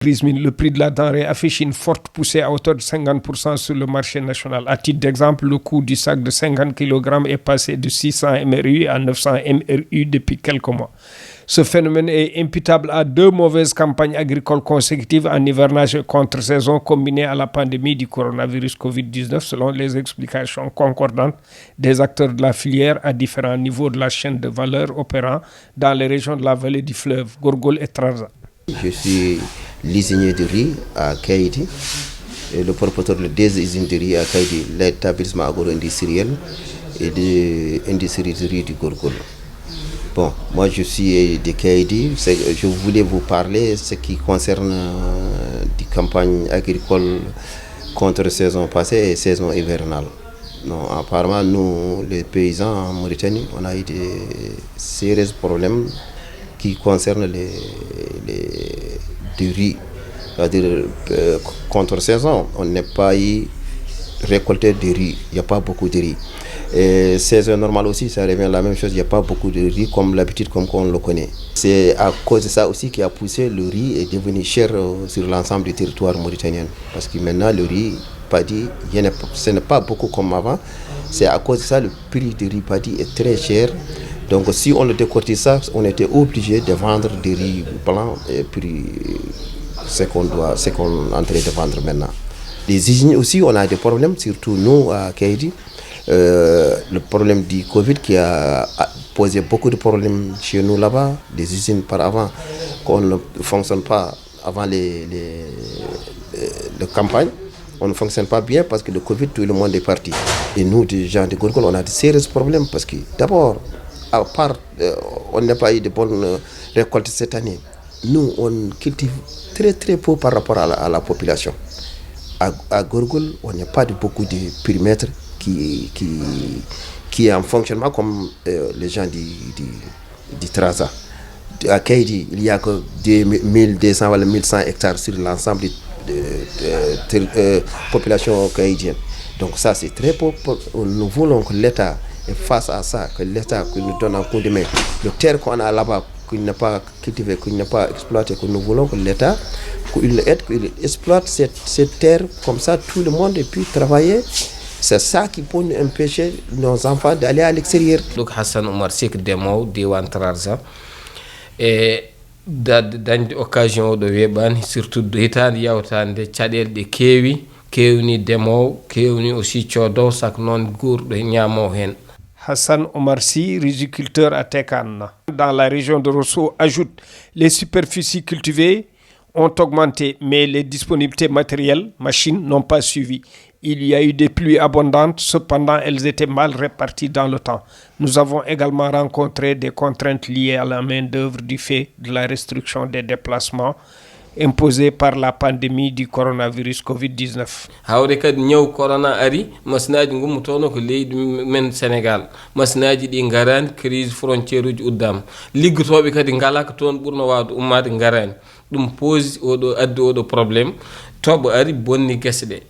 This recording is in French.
Le prix de la denrée affiche une forte poussée à hauteur de 50% sur le marché national. À titre d'exemple, le coût du sac de 50 kg est passé de 600 MRU à 900 MRU depuis quelques mois. Ce phénomène est imputable à 2 mauvaises campagnes agricoles consécutives en hivernage et contre-saison combinées à la pandémie du coronavirus Covid-19, selon les explications concordantes des acteurs de la filière à différents niveaux de la chaîne de valeur opérant dans les régions de la vallée du fleuve, Gorgol et Trarza. Je suis l'usinier de riz à Kaïdi et le propriétaire des usines de riz à Kaïdi, l'établissement agro-industriel et de l'industrie de riz du Gorgol. Bon, moi je suis de Kaïdi, je voulais vous parler de ce qui concerne des campagnes agricoles contre saison passée et saison hivernale. Non, apparemment, nous, les paysans en Mauritanie, on a eu des sérieux problèmes qui concernent du riz. C'est-à-dire, contre saison, on n'a pas eu récolté de riz, il n'y a pas beaucoup de riz. Et saison normale aussi, ça revient à la même chose, il n'y a pas beaucoup de riz comme l'habitude, comme on le connaît. C'est à cause de ça aussi qui a poussé le riz est devenu cher sur l'ensemble du territoire mauritanien. Parce que maintenant, le riz paddy, ce n'est pas beaucoup comme avant. C'est à cause de ça, le prix du riz paddy est très cher. Donc si on le décortique ça, on était obligé de vendre du riz blanc et puis ce qu'on est en train de vendre maintenant. Les usines aussi, on a des problèmes, surtout nous à Kaïdi. Le problème du Covid qui a posé beaucoup de problèmes chez nous là-bas. Des usines par avant qu'on ne fonctionne pas avant les campagnes. On ne fonctionne pas bien parce que le Covid, tout le monde est parti. Et nous, des gens de Gorgol, on a de sérieux problèmes parce que d'abord, à part, on n'a pas eu de bonnes récoltes cette année. Nous, on cultive très très peu par rapport à la population. À Gorgol, on n'a pas beaucoup de périmètres qui est en fonctionnement comme les gens du Trarza. À Kaïdi, il n'y a que 1200 ou 1100 hectares sur l'ensemble de population caïdienne. Donc ça, c'est très peu. Nous voulons que l'État face à ça, que l'État nous donne un coup de main. Le terre qu'on a là-bas, qu'il n'a pas cultivé, qu'il n'a pas exploité, que nous voulons que l'État qu'il aide, qu'il exploite cette terre, comme ça tout le monde ait pu travailler. C'est ça qui peut nous empêcher nos enfants d'aller à l'extérieur. Donc Hassan Omar Sek Demo, Diwan Trarza, et dans l'occasion de Weban, surtout de l'état de Tchadel de Kéwini Demo, Kéwini aussi Chodo, Saknon Gour de Nyamohen. Hassan Omar Sy, riziculteur à Tekan, dans la région de Rosso, ajoute les superficies cultivées ont augmenté, mais les disponibilités matérielles, machines, n'ont pas suivi. Il y a eu des pluies abondantes, cependant elles étaient mal réparties dans le temps. Nous avons également rencontré des contraintes liées à la main-d'œuvre du fait de la restriction des déplacements imposée par la pandémie du coronavirus Covid-19. Hawde kadi ñew corona ari masnaji gummutono ko leydi men Sénégal masnaji di garani crise frontière uji uddam liggotobe kadi ngalaka ton burno wawde ummade garani dum pose odo addi odo problème tobo ari bonni gese de